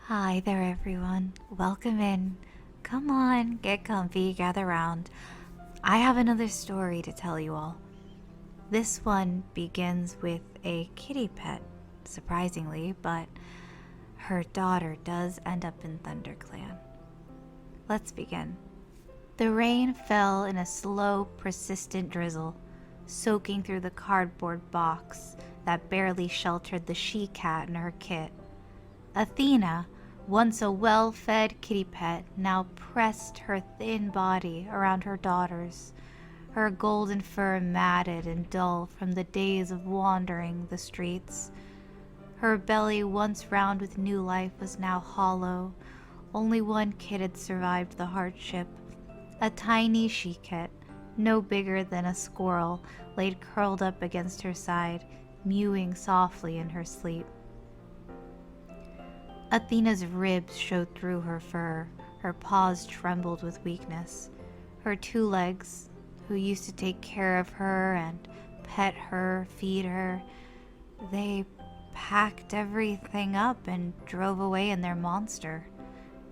Hi there, everyone. Welcome in. Come on, get comfy, gather round. I have another story to tell you all. This one begins with a kitty pet, surprisingly, but her daughter does end up in ThunderClan. Let's begin. The rain fell in a slow, persistent drizzle, soaking through the cardboard box that barely sheltered the she-cat and her kit. Athena, once a well-fed kitty pet, now pressed her thin body around her daughter's, her golden fur matted and dull from the days of wandering the streets. Her belly, once round with new life, was now hollow. Only one kid had survived the hardship. A tiny she-kit, no bigger than a squirrel, laid curled up against her side, mewing softly in her sleep. Athena's ribs showed through her fur. Her paws trembled with weakness. Her two legs, who used to take care of her and pet her, feed her, they packed everything up and drove away in their monster,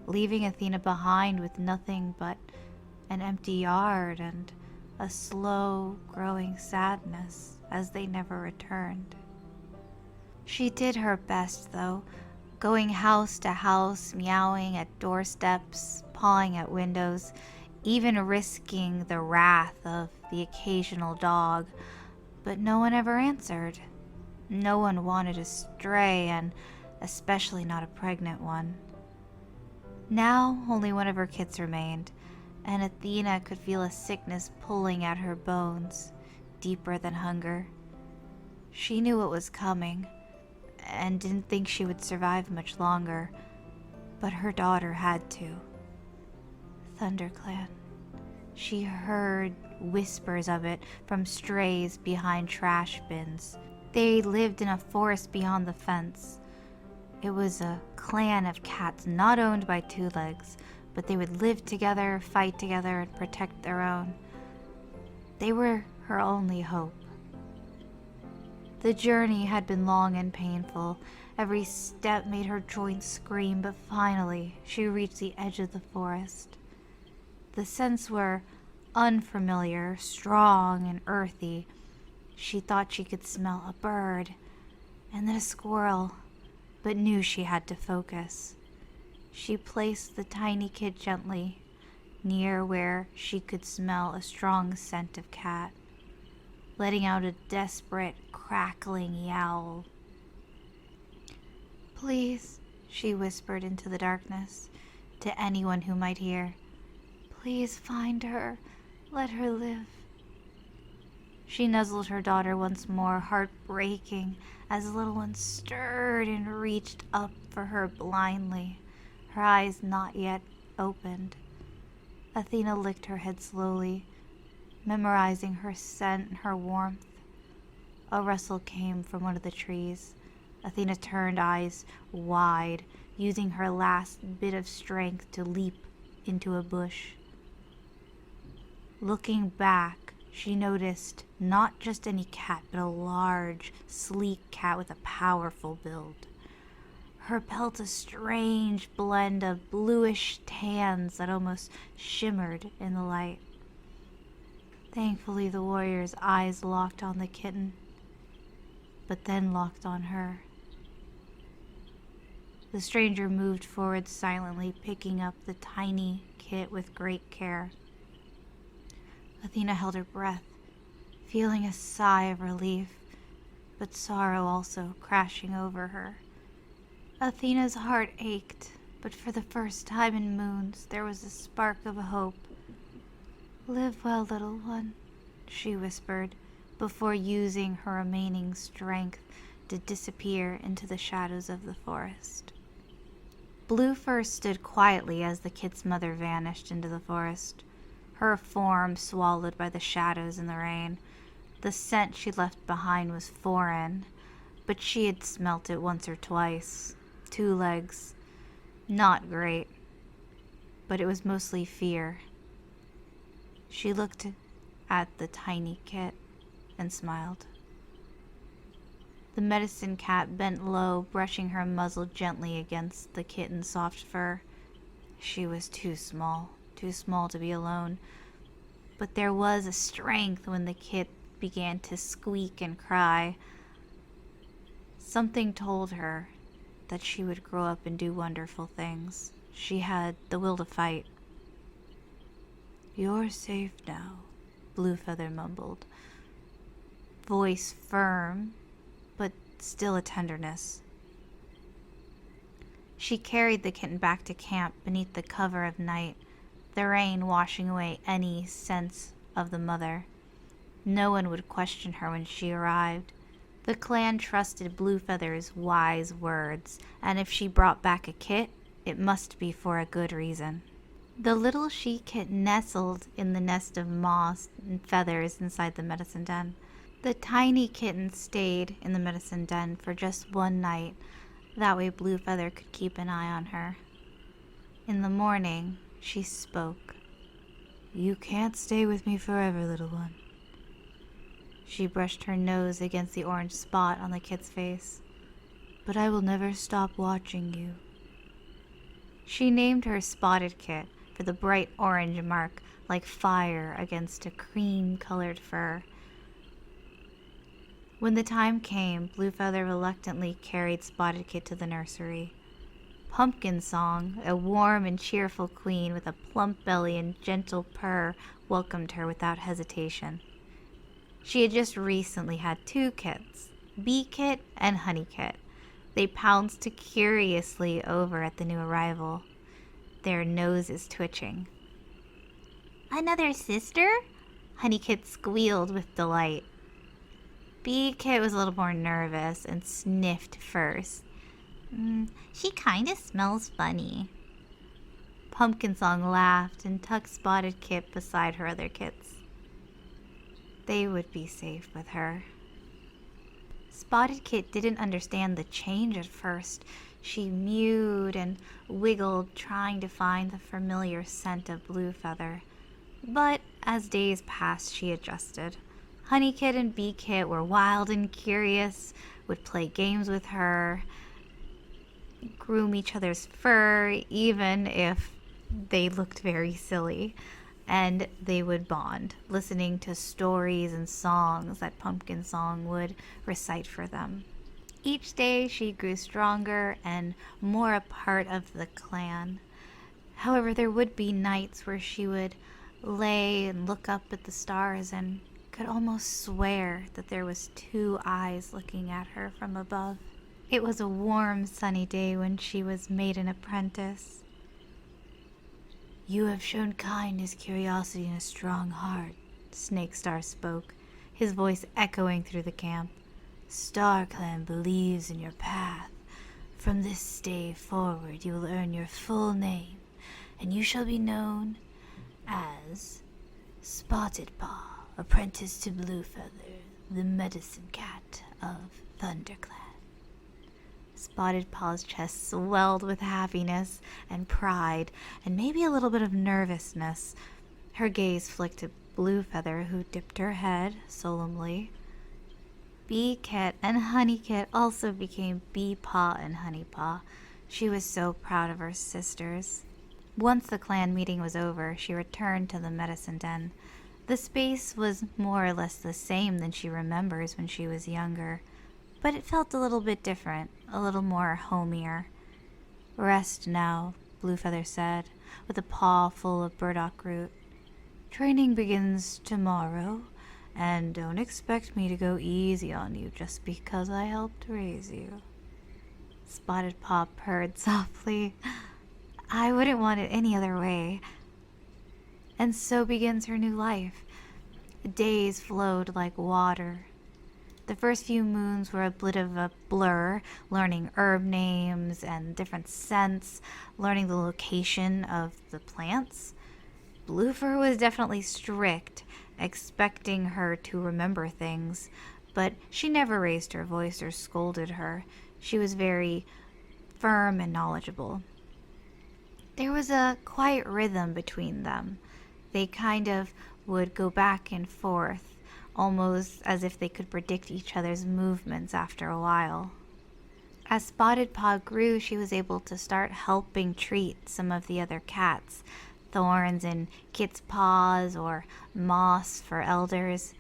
leaving Athena behind with nothing but an empty yard and a slow growing sadness as they never returned. She did her best, though, going house to house, meowing at doorsteps, pawing at windows, even risking the wrath of the occasional dog, but no one ever answered. No one wanted to stray, and especially not a pregnant one. Now only one of her kits remained, and Athena could feel a sickness pulling at her bones, deeper than hunger. She knew it was coming, and didn't think she would survive much longer, but her daughter had to. ThunderClan. She heard whispers of it from strays behind trash bins. They lived in a forest beyond the fence. It was a clan of cats not owned by two legs, but they would live together, fight together, and protect their own. They were her only hope. The journey had been long and painful. Every step made her joints scream, but finally she reached the edge of the forest. The scents were unfamiliar, strong, and earthy. She thought she could smell a bird, and then a squirrel, but knew she had to focus. She placed the tiny kid gently, near where she could smell a strong scent of cat, letting out a desperate, crackling yowl. "Please," she whispered into the darkness, to anyone who might hear. "Please find her. Let her live." She nuzzled her daughter once more, heart breaking, as the little one stirred and reached up for her blindly, her eyes not yet opened. Athena licked her head slowly, memorizing her scent and her warmth. A rustle came from one of the trees. Athena turned, eyes wide, using her last bit of strength to leap into a bush. Looking back, she noticed not just any cat, but a large, sleek cat with a powerful build. Her pelt a strange blend of bluish tans that almost shimmered in the light. Thankfully, the warrior's eyes locked on the kitten, but then locked on her. The stranger moved forward silently, picking up the tiny kit with great care. Athena held her breath, feeling a sigh of relief, but sorrow also crashing over her. Athena's heart ached, but for the first time in moons, there was a spark of hope. "Live well, little one," she whispered, before using her remaining strength to disappear into the shadows of the forest. Bluefur stood quietly as the kit's mother vanished into the forest, her form swallowed by the shadows and the rain. The scent she left behind was foreign, but she had smelt it once or twice. 2 legs. Not great, but it was mostly fear. She looked at the tiny kit and smiled. The medicine cat bent low, brushing her muzzle gently against the kitten's soft fur. She was too small to be alone. But there was a strength when the kit began to squeak and cry. Something told her that she would grow up and do wonderful things. She had the will to fight. "You're safe now," Bluefeather mumbled. Voice firm, but still a tenderness. She carried the kitten back to camp beneath the cover of night, the rain washing away any sense of the mother. No one would question her when she arrived. The clan trusted Bluefeather's wise words, and if she brought back a kit, it must be for a good reason. The little she-kit nestled in the nest of moss and feathers inside the medicine den. The tiny kitten stayed in the medicine den for just one night. That way Bluefeather could keep an eye on her. In the morning, she spoke. "You can't stay with me forever, little one." She brushed her nose against the orange spot on the kit's face. "But I will never stop watching you." She named her Spotted Kit for the bright orange mark like fire against a cream-colored fur. When the time came, Bluefeather reluctantly carried Spotted Kit to the nursery. Pumpkin Song, a warm and cheerful queen with a plump belly and gentle purr, welcomed her without hesitation. She had just recently had 2 kits, Bee Kit and Honey Kit. They pounced curiously over at the new arrival, their noses twitching. "Another sister?" Honey Kit squealed with delight. Bee Kit was a little more nervous and sniffed first. She kinda smells funny." Pumpkin Song laughed and tucked Spotted Kit beside her other kits. They would be safe with her. Spotted Kit didn't understand the change at first. She mewed and wiggled, trying to find the familiar scent of Bluefeather. But as days passed, she adjusted. Honey Kit and Bee Kit were wild and curious, would play games with her, groom each other's fur, even if they looked very silly. And they would bond, listening to stories and songs that Pumpkin Song would recite for them. Each day she grew stronger and more a part of the clan. However, there would be nights where she would lay and look up at the stars and could almost swear that there was 2 eyes looking at her from above. It was a warm, sunny day when she was made an apprentice. "You have shown kindness, curiosity, and a strong heart," Snake Star spoke, his voice echoing through the camp. "Star Clan believes in your path. From this day forward, you will earn your full name, and you shall be known as Spotted Paw, apprentice to Bluefeather, the medicine cat of ThunderClan." Spotted Paw's chest swelled with happiness and pride and maybe a little bit of nervousness. Her gaze flicked to Bluefeather, who dipped her head solemnly. Bee Kit and Honey Kit also became Bee Paw and Honey Paw. She was so proud of her sisters. Once the clan meeting was over, she returned to the medicine den. The space was more or less the same than she remembers when she was younger, but it felt a little bit different, a little more homier. "Rest now," Bluefeather said, with a paw full of burdock root. "Training begins tomorrow, and don't expect me to go easy on you just because I helped raise you." Spotted Paw purred softly. "I wouldn't want it any other way." And so begins her new life. Days flowed like water. The first few moons were a bit of a blur, learning herb names and different scents, learning the location of the plants. Bluefur was definitely strict, expecting her to remember things, but she never raised her voice or scolded her. She was very firm and knowledgeable. There was a quiet rhythm between them. They kind of would go back and forth, almost as if they could predict each other's movements after a while. As Spotted Paw grew, she was able to start helping treat some of the other cats, thorns in Kit's paws or moss for elders.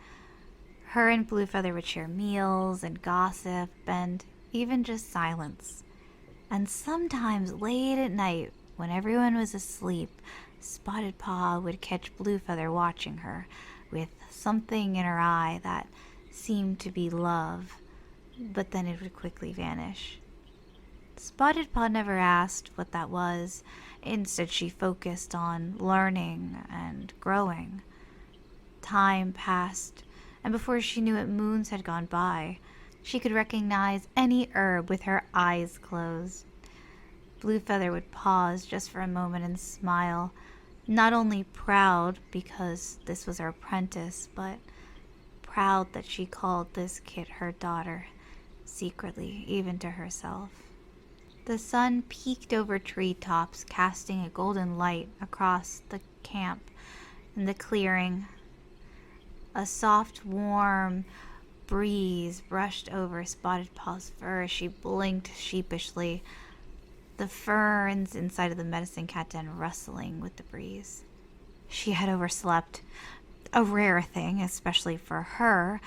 Her and Bluefeather would share meals and gossip and even just silence. And sometimes late at night, when everyone was asleep, Spotted Paw would catch Bluefeather watching her with something in her eye that seemed to be love, but then it would quickly vanish. Spotted Paw never asked what that was. Instead, she focused on learning and growing. Time passed, and before she knew it, moons had gone by. She could recognize any herb with her eyes closed. Bluefeather would pause just for a moment and smile, not only proud because this was her apprentice, but proud that she called this kit her daughter, secretly, even to herself. The sun peeked over treetops, casting a golden light across the camp and the clearing. A soft, warm breeze brushed over Spotted Paw's fur as she blinked sheepishly, the ferns inside of the medicine cat den rustling with the breeze. She had overslept, a rare thing, especially for her.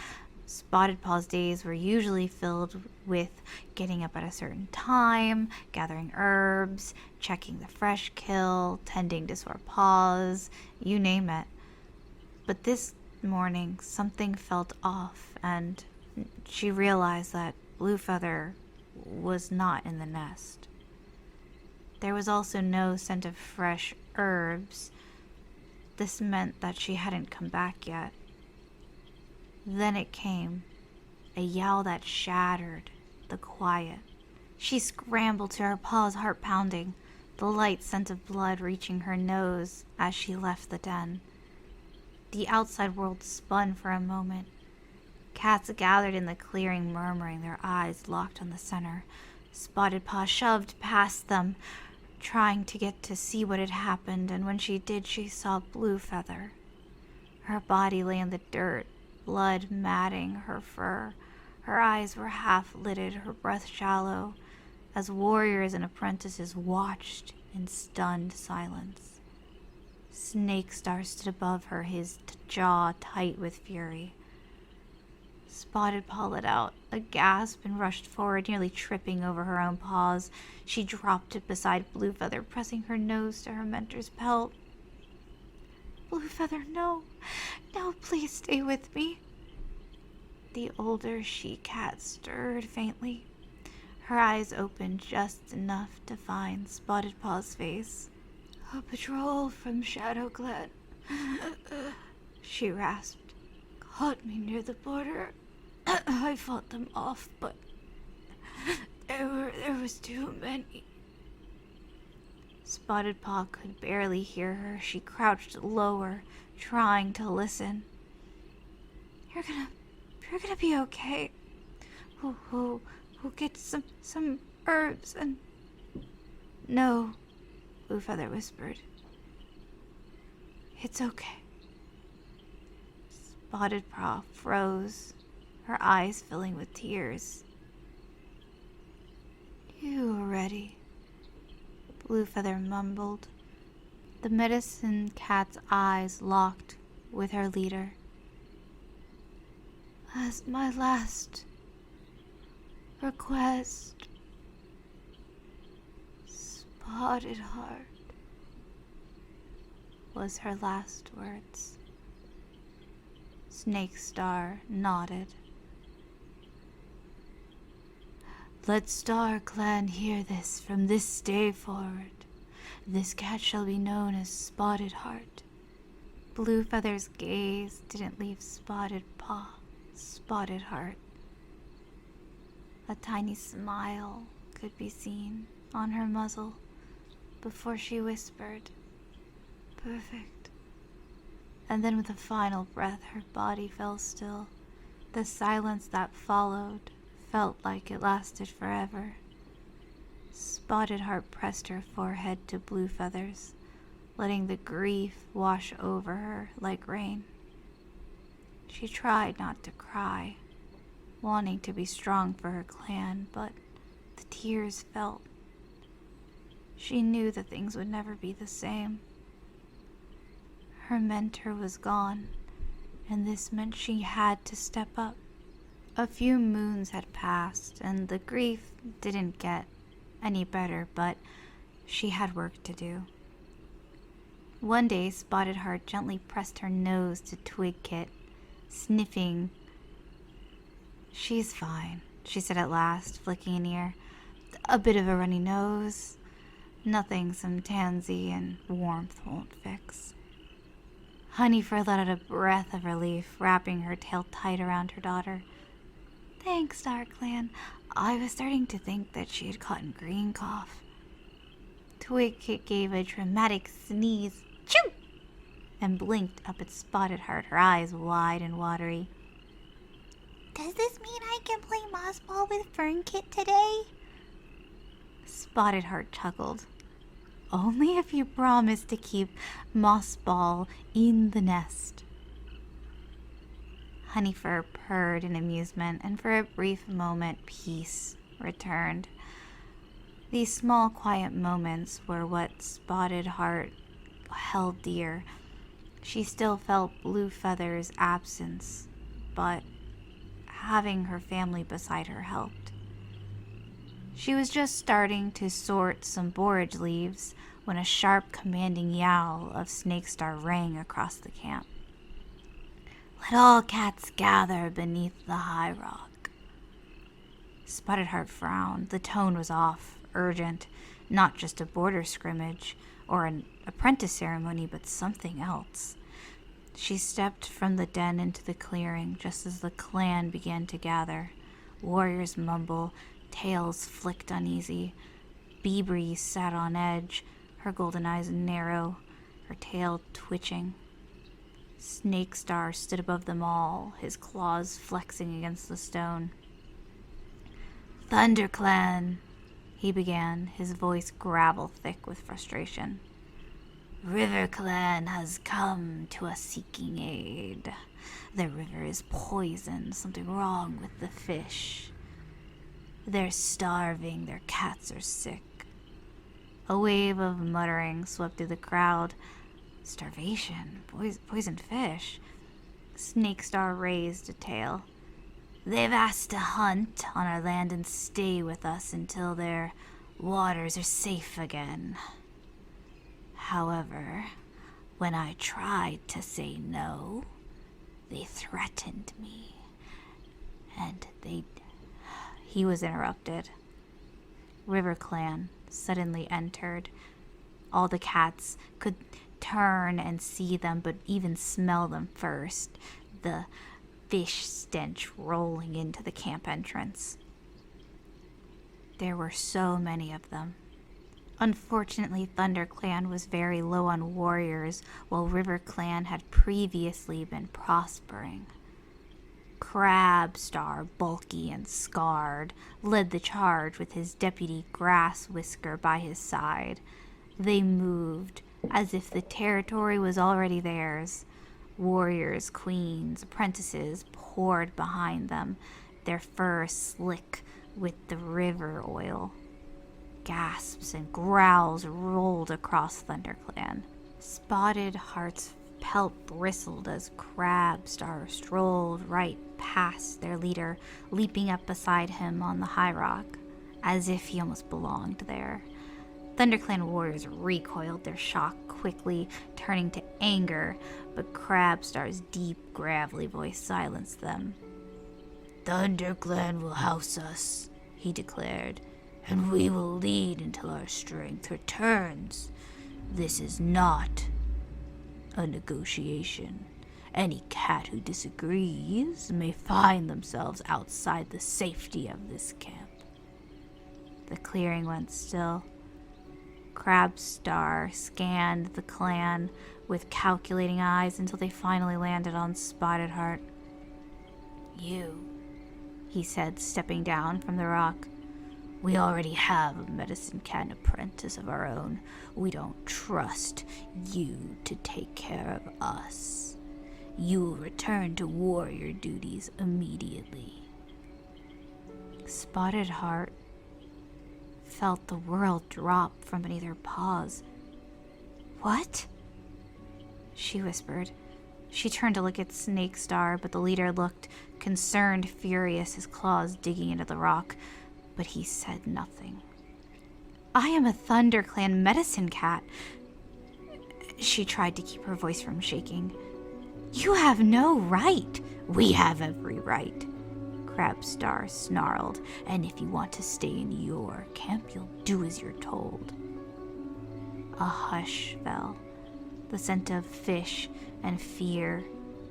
Spotted Paw's days were usually filled with getting up at a certain time, gathering herbs, checking the fresh kill, tending to sore paws, you name it. But this morning, something felt off, and she realized that Bluefeather was not in the nest. There was also no scent of fresh herbs. This meant that she hadn't come back yet. Then it came, a yowl that shattered the quiet. She scrambled to her paws, heart pounding, the light scent of blood reaching her nose as she left the den. The outside world spun for a moment. Cats gathered in the clearing, murmuring, their eyes locked on the center. Spotted Paw shoved past them, trying to get to see what had happened, and when she did, she saw Bluefeather. Her body lay in the dirt, blood matting her fur. Her eyes were half-lidded, her breath shallow, as warriors and apprentices watched in stunned silence. Snakestar stood above her, his jaw tight with fury. Spotted Paw let out a gasp and rushed forward, nearly tripping over her own paws. She dropped it beside Bluefeather, pressing her nose to her mentor's pelt. Bluefeather, no. No, please stay with me. The older she-cat stirred faintly. Her eyes opened just enough to find Spotted Paw's face. A patrol from Shadow Glen, she rasped, caught me near the border. I fought them off, but there was too many. Spotted Paw could barely hear her. She crouched lower, trying to listen. You're gonna be okay. We'll get some herbs and... No, Bluefeather whispered. It's okay. Spotted Paw froze, her eyes filling with tears. You ready? Bluefeather mumbled. The medicine cat's eyes locked with her leader. As my last request, Spottedheart, was her last words. Snakestar nodded. Let Star Clan hear this from this day forward. This cat shall be known as Spottedheart. Bluefeather's gaze didn't leave Spotted Paw, Spottedheart. A tiny smile could be seen on her muzzle before she whispered, Perfect. And then with a final breath, her body fell still. The silence that followed felt like it lasted forever. Spottedheart pressed her forehead to Bluefeather's, letting the grief wash over her like rain. She tried not to cry, wanting to be strong for her clan, but the tears felt. She knew that things would never be the same. Her mentor was gone, and this meant she had to step up. A few moons had passed, and the grief didn't get any better, but she had work to do. One day, Spottedheart gently pressed her nose to Twigkit, sniffing. "She's fine," she said at last, flicking an ear. "A bit of a runny nose. Nothing some tansy and warmth won't fix." Honeyfur let out a breath of relief, wrapping her tail tight around her daughter. "Thanks, Darklan. I was starting to think that she had caught green cough." Twigkit gave a dramatic sneeze, "Choo!" and blinked up at Spottedheart, her eyes wide and watery. "Does this mean I can play mossball with Fernkit today?" Spottedheart chuckled. "Only if you promise to keep mossball in the nest." Honeyfur purred in amusement, and for a brief moment peace returned. These small, quiet moments were what Spottedheart held dear. She still felt Blue Feather's absence, but having her family beside her helped. She was just starting to sort some borage leaves when a sharp, commanding yowl of Snakestar rang across the camp. "Let all cats gather beneath the high rock." Spottedheart frowned. The tone was off, urgent, not just a border scrimmage or an apprentice ceremony, but something else. She stepped from the den into the clearing just as the clan began to gather. Warriors mumble, tails flicked uneasy. Beebree sat on edge, her golden eyes narrow, her tail twitching. Snakestar stood above them all, his claws flexing against the stone. "ThunderClan," he began, his voice gravel thick with frustration. "RiverClan has come to us seeking aid. The river is poisoned, something wrong with the fish. They're starving, their cats are sick." A wave of muttering swept through the crowd. Starvation? Poisoned fish? Snakestar raised a tail. "They've asked to hunt on our land and stay with us until their waters are safe again. However, when I tried to say no, they threatened me. And He was interrupted. RiverClan suddenly entered. All the cats could turn and see them, but even smell them first. The fish stench rolling into the camp entrance. There were so many of them. Unfortunately, ThunderClan was very low on warriors, while RiverClan had previously been prospering. Crabstar, bulky and scarred, led the charge with his deputy Grass Whisker by his side. They moved as if the territory was already theirs. Warriors, queens, apprentices poured behind them, their fur slick with the river oil. Gasps and growls rolled across ThunderClan. Spottedheart's pelt bristled as Crabstar strolled right past their leader, leaping up beside him on the high rock, as if he almost belonged there. ThunderClan warriors recoiled, their shock quickly turning to anger, but Crabstar's deep, gravelly voice silenced them. "ThunderClan will house us," he declared, "and we will lead until our strength returns. This is not a negotiation. Any cat who disagrees may find themselves outside the safety of this camp." The clearing went still. Crabstar scanned the clan with calculating eyes until they finally landed on Spottedheart. "You," he said, stepping down from the rock. "We already have a medicine cat apprentice of our own. We don't trust you to take care of us. You will return to warrior duties immediately." Spottedheart felt the world drop from beneath her paws. "What?" she whispered. She turned to look at Snakestar, but the leader looked concerned, furious, his claws digging into the rock, but he said nothing. "I am a ThunderClan medicine cat." She tried to keep her voice from shaking. "You have no right." "We have every right," Crabstar snarled, "and if you want to stay in your camp, you'll do as you're told." A hush fell. The scent of fish and fear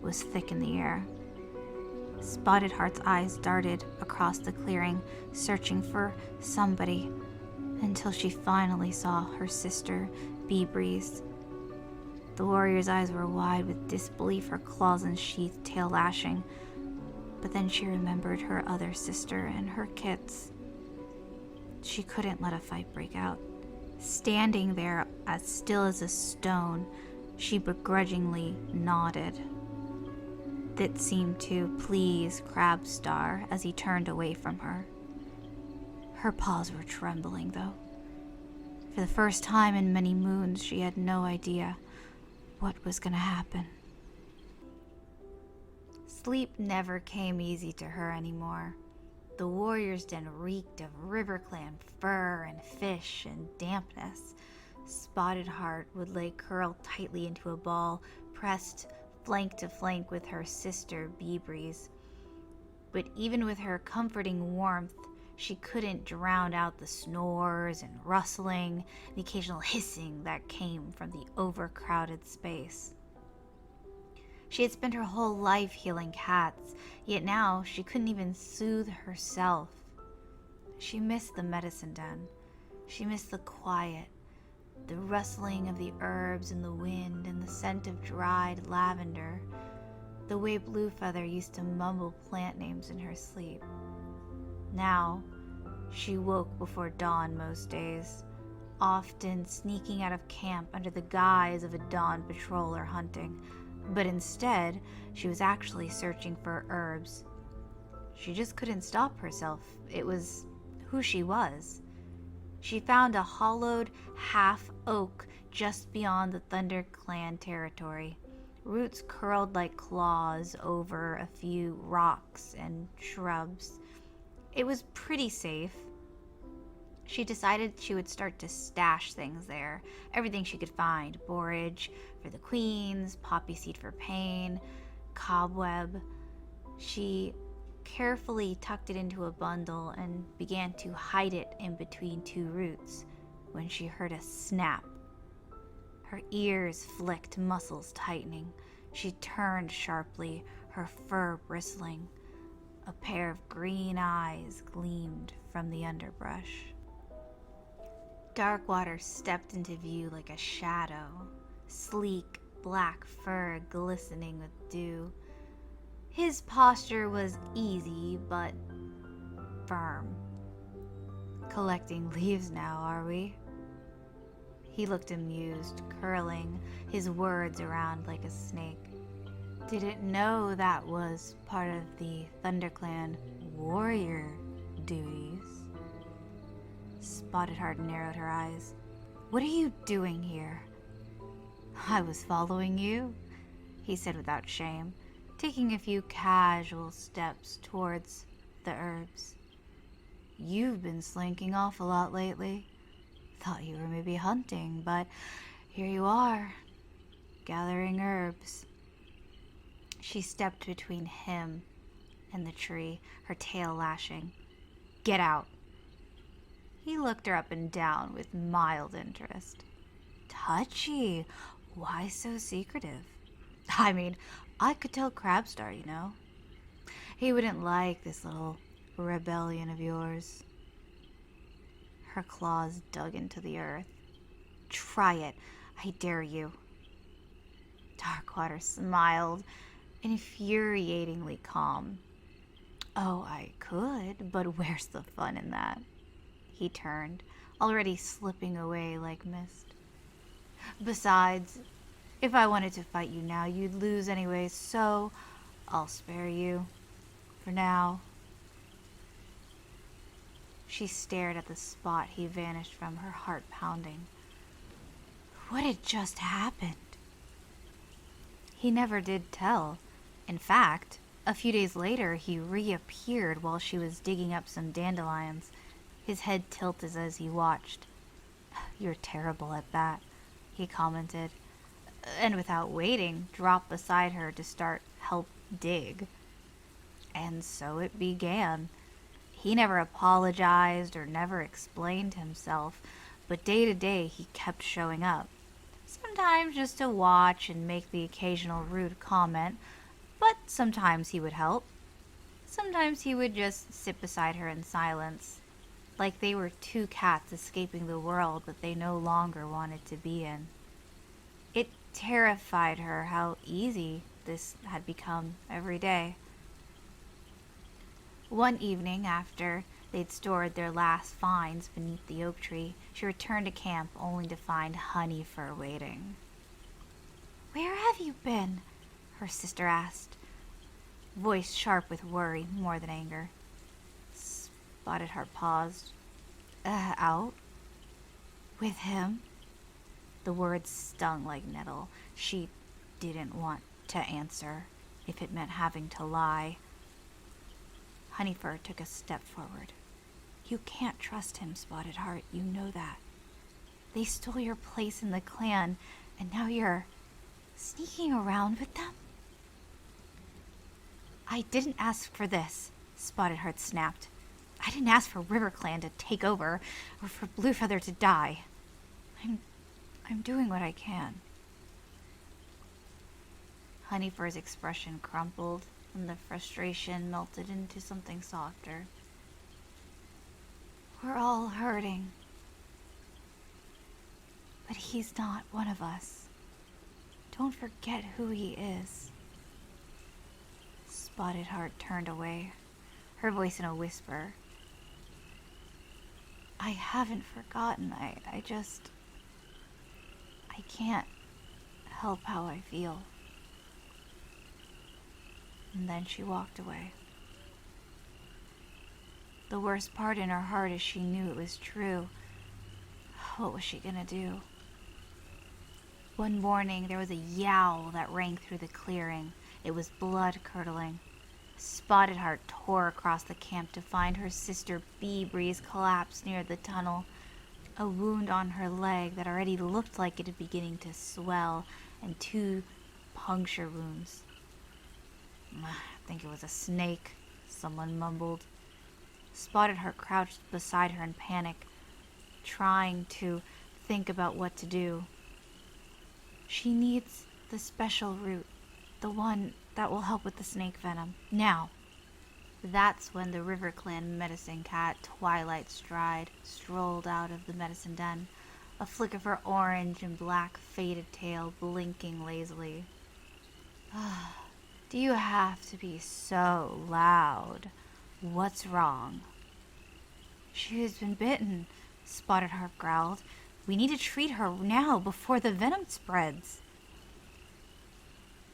was thick in the air. Spottedheart's eyes darted across the clearing, searching for somebody, until she finally saw her sister, Bee-Breeze. The warrior's eyes were wide with disbelief, her claws unsheathed, tail lashing. But then she remembered her other sister and her kits. She couldn't let a fight break out. Standing there as still as a stone, she begrudgingly nodded. That seemed to please Crabstar as he turned away from her. Her paws were trembling, though. For the first time in many moons, she had no idea what was going to happen. Sleep never came easy to her anymore. The warrior's den reeked of RiverClan fur and fish and dampness. Spottedheart would lay curled tightly into a ball, pressed flank to flank with her sister Bee-Breeze. But even with her comforting warmth, she couldn't drown out the snores and rustling, the occasional hissing that came from the overcrowded space. She had spent her whole life healing cats, yet now she couldn't even soothe herself. She missed the medicine den. She missed the quiet, the rustling of the herbs in the wind and the scent of dried lavender, the way Bluefeather used to mumble plant names in her sleep. Now, she woke before dawn most days, often sneaking out of camp under the guise of a dawn patrol or hunting, but instead, she was actually searching for herbs. She just couldn't stop herself. It was who she was. She found a hollowed half oak just beyond the ThunderClan territory. Roots curled like claws over a few rocks and shrubs. It was pretty safe. She decided she would start to stash things there. Everything she could find. Borage for the queens, poppy seed for pain, cobweb. She carefully tucked it into a bundle and began to hide it in between two roots when she heard a snap. Her ears flicked, muscles tightening. She turned sharply, her fur bristling. A pair of green eyes gleamed from the underbrush. Darkwater stepped into view like a shadow, sleek black fur glistening with dew. His posture was easy but firm. "Collecting leaves now, are we?" He looked amused, curling his words around like a snake. "Didn't know that was part of the ThunderClan warrior duties." Spottedheart narrowed her eyes. "What are you doing here?" "I was following you," he said without shame, taking a few casual steps towards the herbs. "You've been slinking off a lot lately. Thought you were maybe hunting, but here you are, gathering herbs." She stepped between him and the tree, her tail lashing. "Get out." He looked her up and down with mild interest. "Touchy. Why so secretive?" "I mean, I could tell Crabstar, you know. He wouldn't like this little rebellion of yours." Her claws dug into the earth. "Try it. I dare you." Darkwater smiled, infuriatingly calm. "Oh, I could, but where's the fun in that?" He turned, already slipping away like mist. "Besides, If I wanted to fight you now, you'd lose anyway, so I'll spare you. For now. She stared at the spot he vanished from, her heart pounding. What had just happened? He never did tell. In fact, a few days later, he reappeared while she was digging up some dandelions. His head tilted as he watched. You're terrible at that, he commented, and without waiting, dropped beside her to start help dig. And so it began. He never apologized or never explained himself, but day to day he kept showing up. Sometimes just to watch and make the occasional rude comment, but sometimes he would help. Sometimes he would just sit beside her in silence, like they were two cats escaping the world that they no longer wanted to be in. It terrified her how easy this had become every day. One evening, after they'd stored their last finds beneath the oak tree, she returned to camp only to find Honeyfur waiting. Where have you been? Her sister asked, voice sharp with worry more than anger. Spottedheart paused. Out? With him? The words stung like nettle. She didn't want to answer, if it meant having to lie. Honeyfur took a step forward. You can't trust him, Spottedheart. You know that. They stole your place in the clan, and now you're sneaking around with them? I didn't ask for this, Spottedheart snapped. I didn't ask for RiverClan to take over, or for Bluefeather to die. I'm doing what I can. Honeyfur's expression crumpled, and the frustration melted into something softer. We're all hurting. But he's not one of us. Don't forget who he is. Spottedheart turned away, her voice in a whisper. I haven't forgotten. I can't help how I feel. And then she walked away. The worst part in her heart is she knew it was true. What was she gonna do? One morning, there was a yowl that rang through the clearing. It was blood-curdling. Spottedheart tore across the camp to find her sister Bee-Breeze collapsed near the tunnel. A wound on her leg that already looked like it was beginning to swell, and 2 puncture wounds. I think it was a snake, someone mumbled. Spottedheart crouched beside her in panic, trying to think about what to do. She needs the special root, the one that will help with the snake venom. Now. That's when the RiverClan medicine cat, Littlesprout, strolled out of the medicine den, a flick of her orange and black faded tail blinking lazily. Do you have to be so loud? What's wrong? She has been bitten, Spottedheart growled. We need to treat her now before the venom spreads.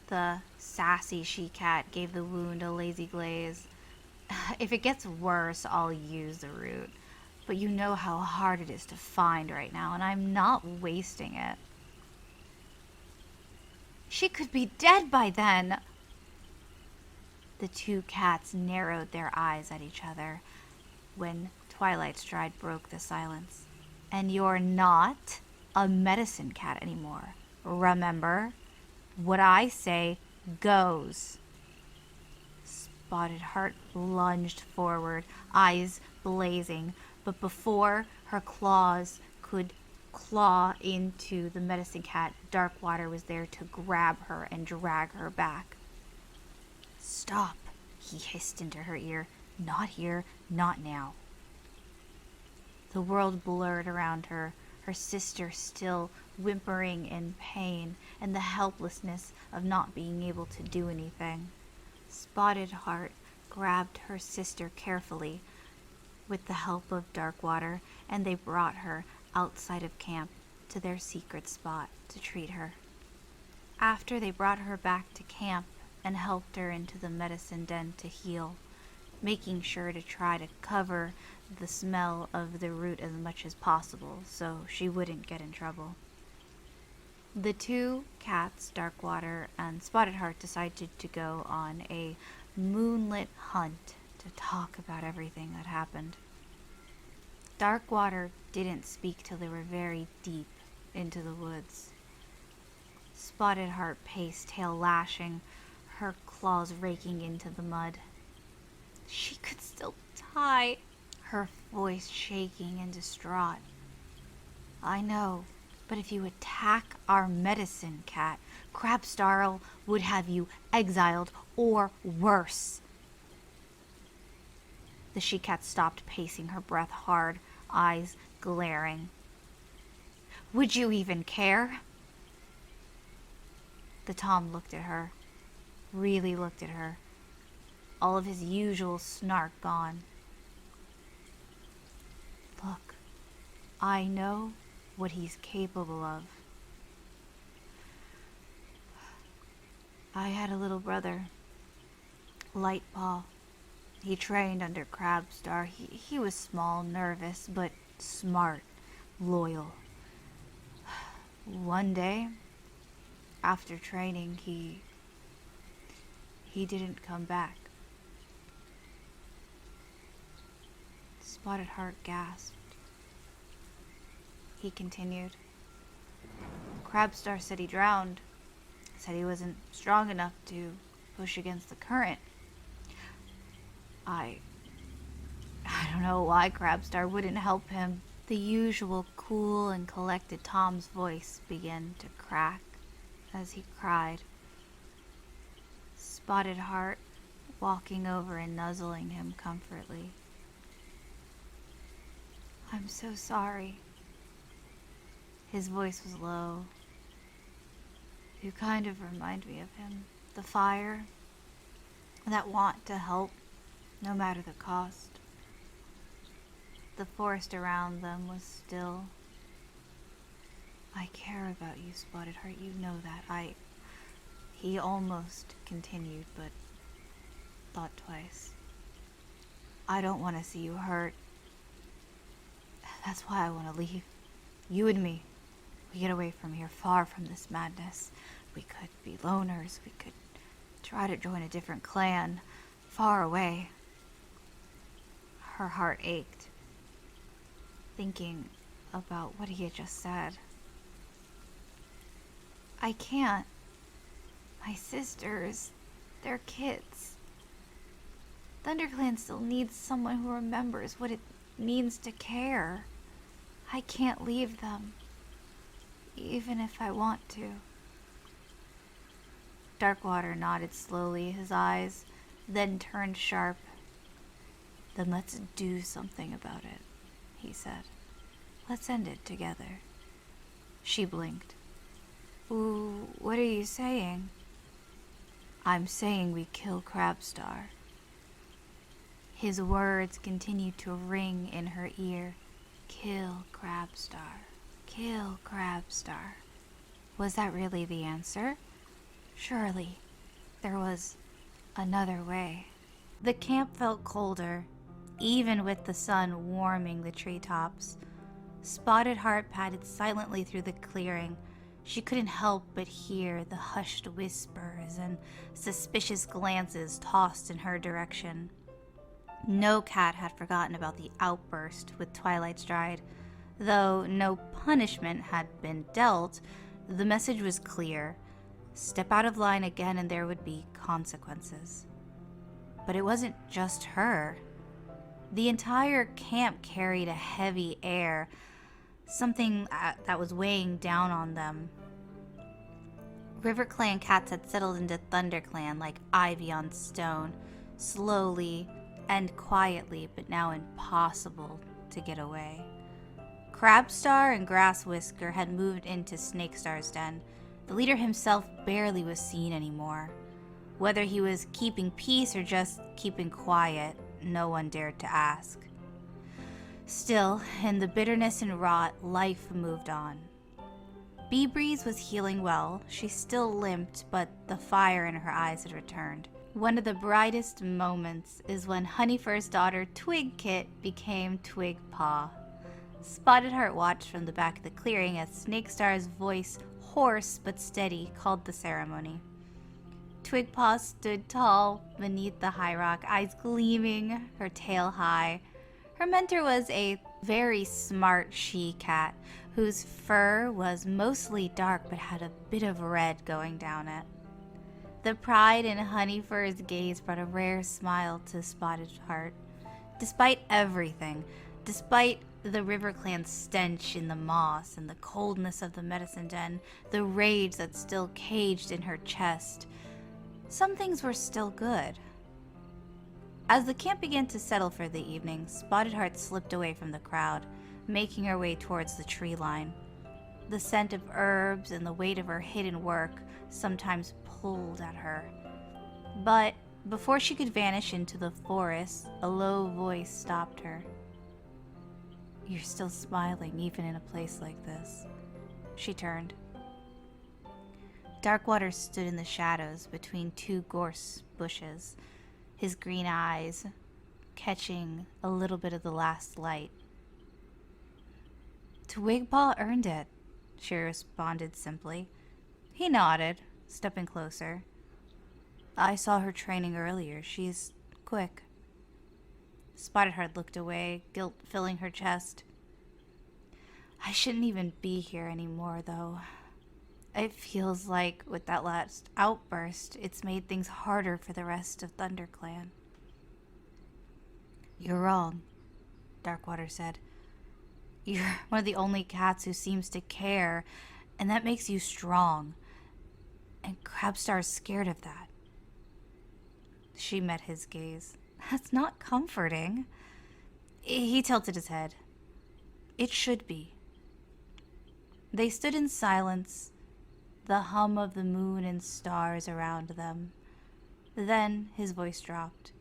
The sassy she-cat gave the wound a lazy glaze. If it gets worse, I'll use the root. But you know how hard it is to find right now, and I'm not wasting it. She could be dead by then. The 2 cats narrowed their eyes at each other when Littlesprout broke the silence. And you're not a medicine cat anymore. Remember? What I say goes. Spottedheart lunged forward, eyes blazing, but before her claws could claw into the medicine cat, Darkwater was there to grab her and drag her back. Stop, he hissed into her ear. Not here, not now. The world blurred around her, her sister still whimpering in pain, and the helplessness of not being able to do anything. Spottedheart grabbed her sister carefully with the help of Darkwater, and they brought her outside of camp to their secret spot to treat her. After they brought her back to camp and helped her into the medicine den to heal, making sure to try to cover the smell of the root as much as possible so she wouldn't get in trouble. The two cats, Darkwater and Spottedheart, decided to go on a moonlit hunt to talk about everything that happened. Darkwater didn't speak till they were very deep into the woods. Spottedheart paced, tail lashing, her claws raking into the mud. She could still die, her voice shaking and distraught. I know, but if you attack our medicine cat, Crabstar would have you exiled or worse. The she-cat stopped pacing, her breath hard, eyes glaring. Would you even care? The Tom looked at her, really looked at her, all of his usual snark gone. Look, I know what he's capable of. I had a little brother, Lightpaw. He trained under Crabstar. He was small, nervous, but smart, loyal. One day, after training, he didn't come back. Spottedheart gasped. He continued. Crabstar said he drowned. Said he wasn't strong enough to push against the current. I don't know why Crabstar wouldn't help him. The usual cool and collected Tom's voice began to crack as he cried. Spottedheart walking over and nuzzling him comfortably. I'm so sorry. His voice was low. You kind of remind me of him. The fire, that want to help, no matter the cost. The forest around them was still. I care about you, Spottedheart, you know that. He almost continued, but thought twice. I don't want to see you hurt. That's why I want to leave. You and me. We get away from here, far from this madness. We could be loners. We could try to join a different clan, far away. Her heart ached, thinking about what he had just said. I can't. My sisters, they're kids. ThunderClan still needs someone who remembers what it means to care. I can't leave them, even if I want to. Darkwater nodded slowly, his eyes then turned sharp. Then let's do something about it, he said. Let's end it together. She blinked. Ooh, what are you saying? I'm saying we kill Crabstar. His words continued to ring in her ear. Kill Crabstar. Kill Crabstar. Was that really the answer? Surely there was another way. The camp felt colder, even with the sun warming the treetops. Spottedheart padded silently through the clearing. She couldn't help but hear the hushed whispers and suspicious glances tossed in her direction. No cat had forgotten about the outburst with Twilight Stride. Though no punishment had been dealt, the message was clear. Step out of line again and there would be consequences. But it wasn't just her. The entire camp carried a heavy air, something that was weighing down on them. RiverClan cats had settled into ThunderClan like ivy on stone, slowly and quietly, but now impossible to get away. Crabstar and Grasswhisker had moved into Snakestar's den. The leader himself barely was seen anymore. Whether he was keeping peace or just keeping quiet, no one dared to ask. Still, in the bitterness and rot, life moved on. Bee Breeze was healing well. She still limped, but the fire in her eyes had returned. One of the brightest moments is when Honeyfur's daughter Twig Kit became Twig Paw. Spottedheart watched from the back of the clearing as Snake Star's voice, hoarse but steady, called the ceremony. Twig Paw stood tall beneath the high rock, eyes gleaming, her tail high. Her mentor was a very smart she-cat, whose fur was mostly dark but had a bit of red going down it. The pride in Honeyfur's gaze brought a rare smile to Spottedheart. Despite everything, despite the River Clan's stench in the moss and the coldness of the medicine den, the rage that still caged in her chest, some things were still good. As the camp began to settle for the evening, Spottedheart slipped away from the crowd, making her way towards the tree line. The scent of herbs and the weight of her hidden work sometimes pulled at her. But before she could vanish into the forest, a low voice stopped her. "You're still smiling even in a place like this." She turned. Darkwater stood in the shadows between two gorse bushes, his green eyes catching a little bit of the last light. "Twigpaw earned it," she responded simply. He nodded, stepping closer. "I saw her training earlier. She's quick." Spottedheart looked away, guilt filling her chest. "I shouldn't even be here anymore, though. It feels like with that last outburst, it's made things harder for the rest of ThunderClan." "You're wrong," Darkwater said. "You're one of the only cats who seems to care, and that makes you strong. And Crabstar's scared of that." She met his gaze. "That's not comforting." He tilted his head. "It should be." They stood in silence, the hum of the moon and stars around them. Then his voice dropped.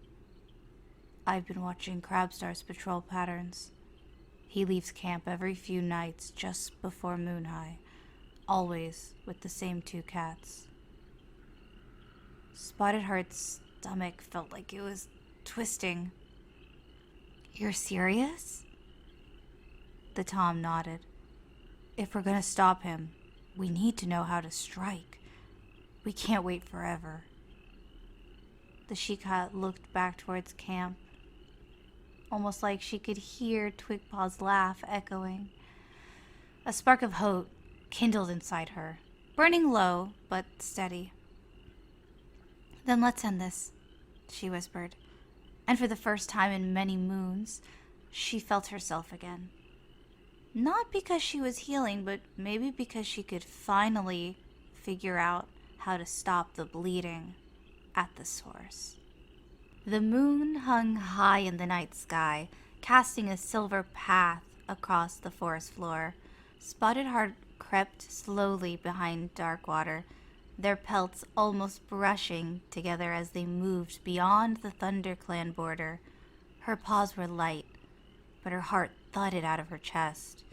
"I've been watching Crabstar's patrol patterns. He leaves camp every few nights just before moon high, always with the same two cats." Spottedheart's stomach felt like it was twisting. "You're serious?" The Tom nodded. "If we're gonna stop him, we need to know how to strike. We can't wait forever." The she-cat looked back towards camp, almost like she could hear Twigpaw's laugh echoing. A spark of hope kindled inside her, burning low but steady. "Then let's end this," she whispered, and for the first time in many moons, she felt herself again. Not because she was healing, but maybe because she could finally figure out how to stop the bleeding at the source. The moon hung high in the night sky, casting a silver path across the forest floor. Spottedheart crept slowly behind Darkwater, their pelts almost brushing together as they moved beyond the ThunderClan border. Her paws were light, but her heart thudded out of her chest.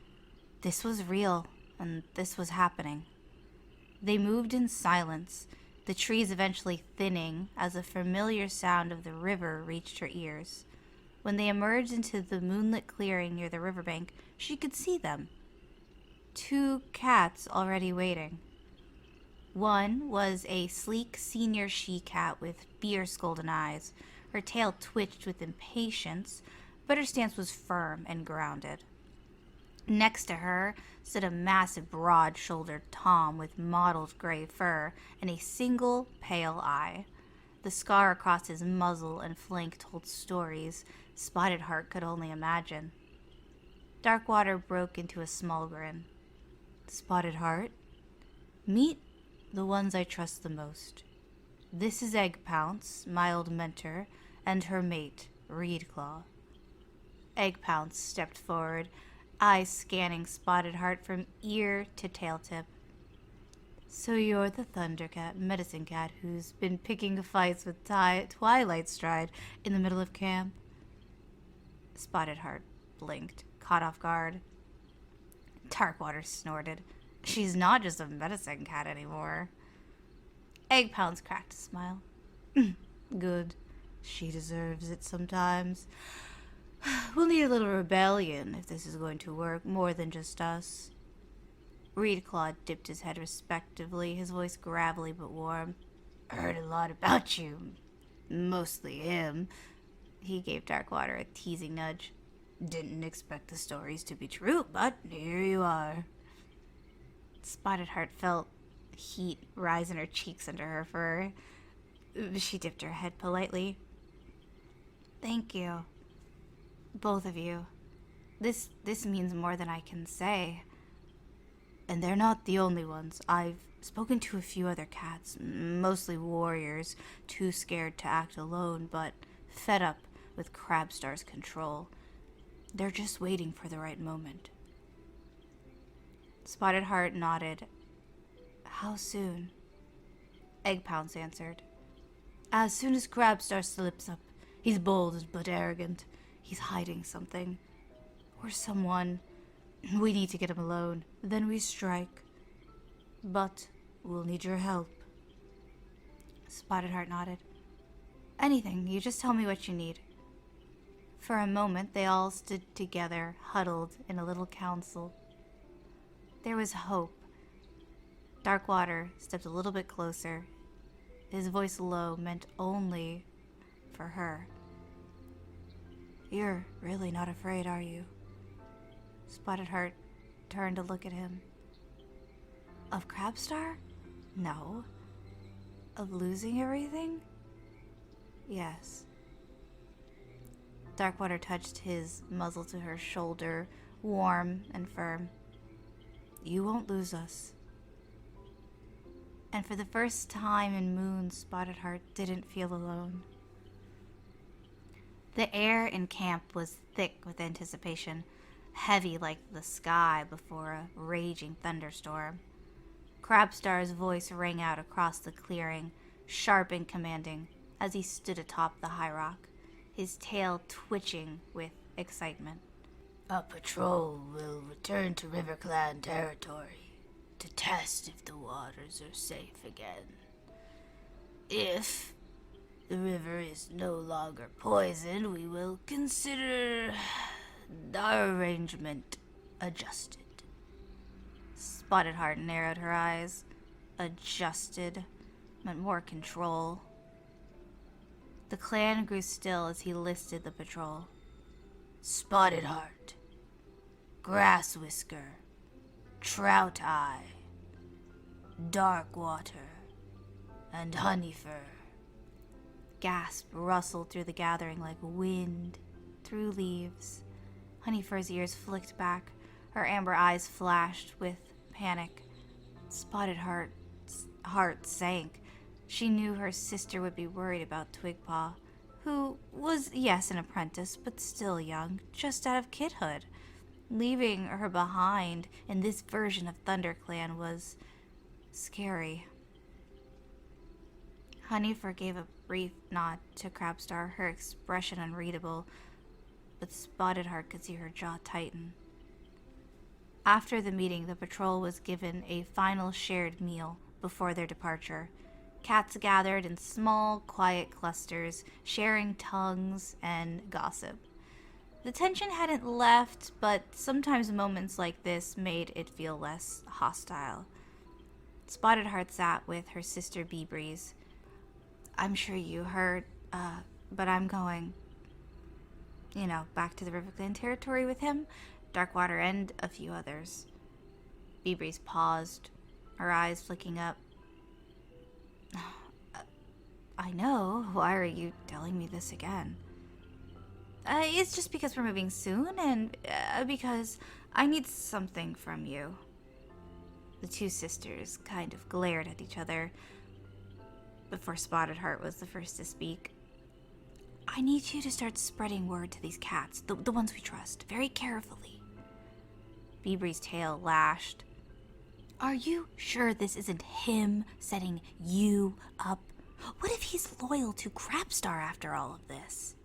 This was real, and this was happening. They moved in silence, the trees eventually thinning as a familiar sound of the river reached her ears. When they emerged into the moonlit clearing near the riverbank, she could see them. Two cats already waiting. One was a sleek senior she-cat with fierce golden eyes. Her tail twitched with impatience, but her stance was firm and grounded. Next to her stood a massive, broad-shouldered Tom with mottled gray fur and a single pale eye. The scar across his muzzle and flank told stories Spottedheart could only imagine. Darkwater broke into a small grin. "Spottedheart, meet the ones I trust the most. This is Eggpounce, my old mentor, and her mate, Reedclaw." Eggpounce stepped forward, eyes scanning Spottedheart from ear to tail tip. "So you're the Thundercat medicine cat who's been picking fights with Twilight Stride in the middle of camp?" Spottedheart blinked, caught off guard. Darkwater snorted. She's not just a medicine cat anymore. Egg Pounds cracked a smile. Good. She deserves it sometimes. We'll need a little rebellion if this is going to work, more than just us. Reed Claw dipped his head respectively, his voice gravelly but warm. I heard a lot about you. Mostly him. He gave Darkwater a teasing nudge. Didn't expect the stories to be true, but here you are. Spottedheart felt heat rise in her cheeks under her fur. She dipped her head politely. Thank you. Both of you. This means more than I can say. And they're not the only ones. I've spoken to a few other cats, mostly warriors, too scared to act alone, but fed up with Crabstar's control. They're just waiting for the right moment. Spottedheart nodded. How soon? Egg Pounds answered. As soon as Crabstar slips up. He's bold but arrogant. He's hiding something. Or someone. We need to get him alone. Then we strike. But we'll need your help. Spottedheart nodded. Anything. You just tell me what you need. For a moment, they all stood together, huddled in a little council. There was hope. Darkwater stepped a little bit closer, his voice low, meant only for her. You're really not afraid, are you? Spottedheart turned to look at him. Of Crabstar? No. Of losing everything? Yes. Darkwater touched his muzzle to her shoulder, warm and firm. You won't lose us. And for the first time in moons, Spottedheart didn't feel alone. The air in camp was thick with anticipation, heavy like the sky before a raging thunderstorm. Crabstar's voice rang out across the clearing, sharp and commanding, as he stood atop the high rock, his tail twitching with excitement. A patrol will return to RiverClan territory to test if the waters are safe again. If the river is no longer poisoned, we will consider our arrangement adjusted. Spottedheart narrowed her eyes. Adjusted meant more control. The clan grew still as he listed the patrol. Spottedheart, Grass Whisker, Trout Eye, Darkwater, and Honeyfur. Gasp rustled through the gathering like wind through leaves. Honeyfur's ears flicked back. Her amber eyes flashed with panic. Spottedheart's heart sank. She knew her sister would be worried about Twigpaw, who was, yes, an apprentice, but still young, just out of kidhood. Leaving her behind in this version of ThunderClan was scary. Honeyfur gave a brief nod to Crabstar, her expression unreadable, but Spottedheart could see her jaw tighten. After the meeting, the patrol was given a final shared meal before their departure. Cats gathered in small, quiet clusters, sharing tongues and gossip. The tension hadn't left, but sometimes moments like this made it feel less hostile. Spottedheart sat with her sister Bee-Breeze. I'm sure you heard, but I'm going, back to the RiverClan territory with him, Darkwater, and a few others. Bee-Breeze paused, her eyes flicking up. I know. Why are you telling me this again? It's just because we're moving soon, and because I need something from you. The two sisters kind of glared at each other before Spottedheart was the first to speak. I need you to start spreading word to these cats, the ones we trust, very carefully. Bee-Bree's tail lashed. Are you sure this isn't him setting you up? What if he's loyal to Crabstar after all of this?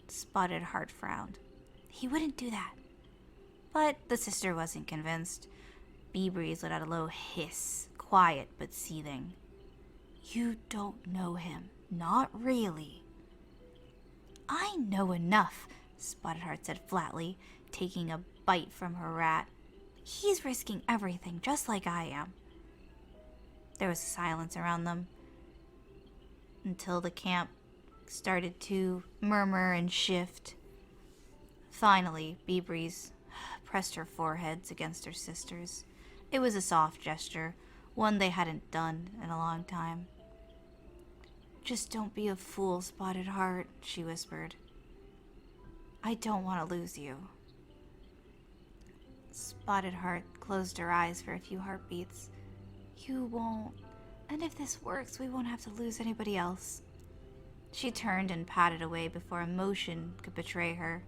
Spottedheart frowned. He wouldn't do that. But the sister wasn't convinced. Bee-Breeze let out a low hiss, quiet but seething. You don't know him. Not really. I know enough, Spottedheart said flatly, taking a bite from her rat. He's risking everything, just like I am. There was silence around them until the camp started to murmur and shift. Finally, Bee-Breeze pressed her foreheads against her sister's. It was a soft gesture, one they hadn't done in a long time. Just don't be a fool, Spottedheart, she whispered. I don't want to lose you. Spottedheart closed her eyes for a few heartbeats. You won't. And if this works, we won't have to lose anybody else. She turned and padded away before emotion could betray her.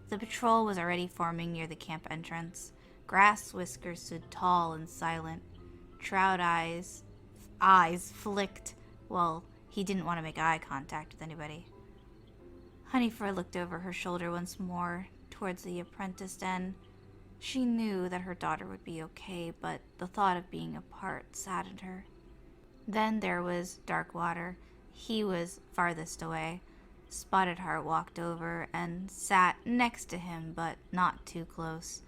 The patrol was already forming near the camp entrance. Grass Whisker stood tall and silent. Trout eyes flicked. Well, he didn't want to make eye contact with anybody. Honeyfur looked over her shoulder once more towards the apprentice den. She knew that her daughter would be okay, but the thought of being apart saddened her. Then there was Darkwater. He was farthest away. Spottedheart walked over and sat next to him, but not too close.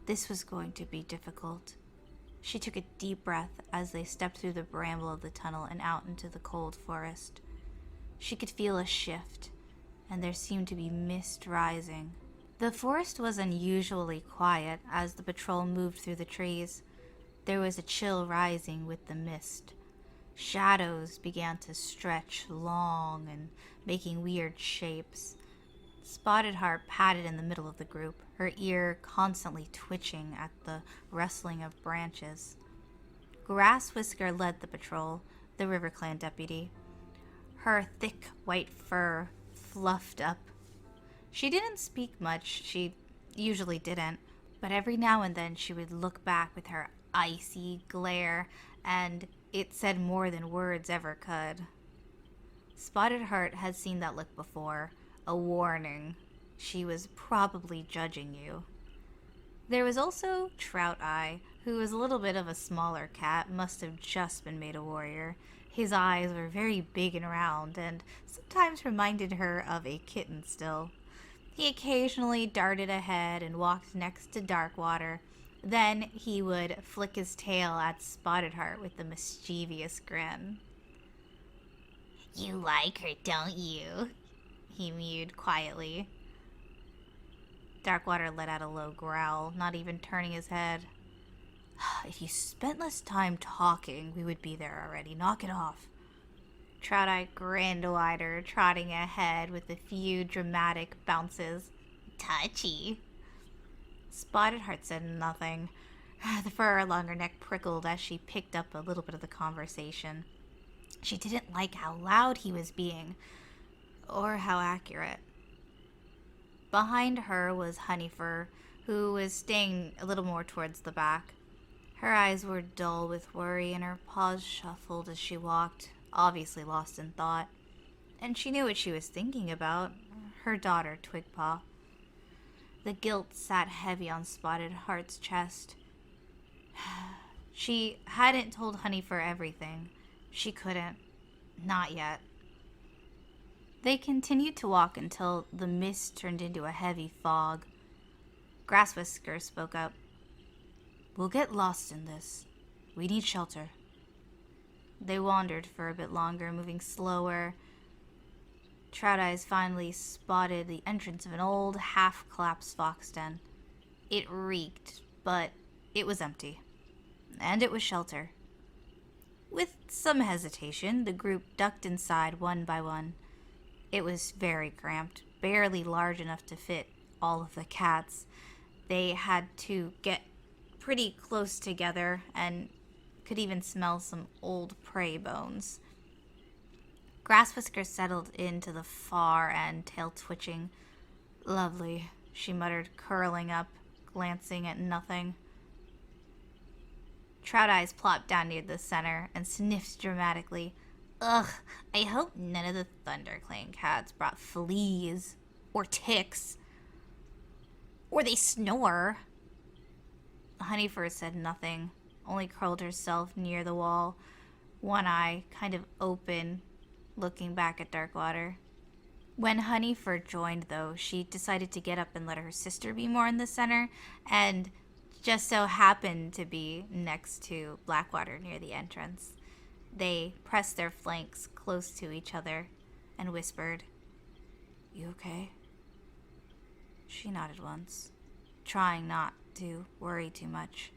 This was going to be difficult. She took a deep breath as they stepped through the bramble of the tunnel and out into the cold forest. She could feel a shift, and there seemed to be mist rising. The forest was unusually quiet as the patrol moved through the trees. There was a chill rising with the mist. Shadows began to stretch long and making weird shapes. Spottedheart padded in the middle of the group, her ear constantly twitching at the rustling of branches. Grass Whisker led the patrol, the River Clan deputy. Her thick white fur fluffed up. She didn't speak much, she usually didn't, but every now and then she would look back with her icy glare, and it said more than words ever could. Spottedheart had seen that look before, a warning. She was probably judging you. There was also Trout Eye, who was a little bit of a smaller cat, must have just been made a warrior. His eyes were very big and round, and sometimes reminded her of a kitten still. He occasionally darted ahead and walked next to Darkwater. Then he would flick his tail at Spottedheart with a mischievous grin. You like her, don't you? He mewed quietly. Darkwater let out a low growl, not even turning his head. If you spent less time talking, we would be there already. Knock it off. Trout Eye grinned wider, trotting ahead with a few dramatic bounces. Touchy. Spottedheart said nothing. The fur along her neck prickled as she picked up a little bit of the conversation. She didn't like how loud he was being, or how accurate. Behind her was Honeyfur, who was staying a little more towards the back. Her eyes were dull with worry, and her paws shuffled as she walked, obviously lost in thought. And she knew what she was thinking about, her daughter, Twigpaw. The guilt sat heavy on Spottedheart's chest. She hadn't told Honeyfur everything. She couldn't. Not yet. They continued to walk until the mist turned into a heavy fog. Grass Whisker spoke up. We'll get lost in this. We need shelter. They wandered for a bit longer, moving slower. Trout Eyes finally spotted the entrance of an old, half-collapsed fox den. It reeked, but it was empty. And it was shelter. With some hesitation, the group ducked inside one by one. It was very cramped, barely large enough to fit all of the cats. They had to get pretty close together and could even smell some old prey bones. Grass Whisker settled into the far end, tail twitching. Lovely, she muttered, curling up, glancing at nothing. Trout Eyes plopped down near the center and sniffed dramatically. Ugh, I hope none of the ThunderClan cats brought fleas or ticks. Or they snore. Honeyfur said nothing, only curled herself near the wall, one eye kind of open, looking back at Darkwater. When Honeyfur joined, though, she decided to get up and let her sister be more in the center, and just so happened to be next to Blackwater near the entrance. They pressed their flanks close to each other and whispered, "You okay?" She nodded once, trying not to worry too much,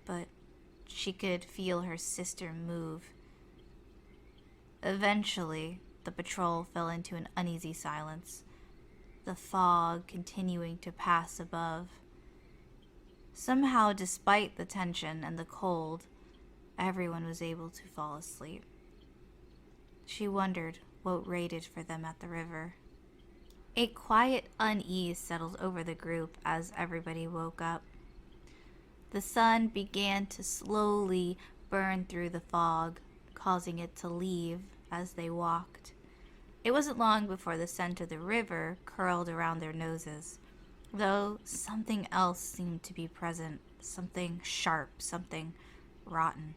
but she could feel her sister move. Eventually, the patrol fell into an uneasy silence, the fog continuing to pass above. Somehow, despite the tension and the cold, everyone was able to fall asleep. She wondered what waited for them at the river. A quiet unease settled over the group as everybody woke up. The sun began to slowly burn through the fog, causing it to leave as they walked. It wasn't long before the scent of the river curled around their noses, though something else seemed to be present, something sharp, something rotten.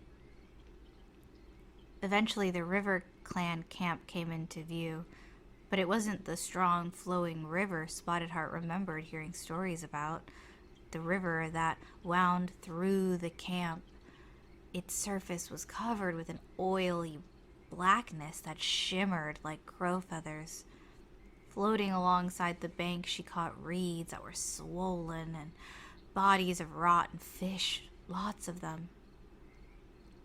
Eventually, the River Clan camp came into view, but it wasn't the strong, flowing river Spottedheart remembered hearing stories about. The river that wound through the camp. Its surface was covered with an oily blackness that shimmered like crow feathers. Floating alongside the bank, she caught reeds that were swollen and bodies of rotten fish, lots of them.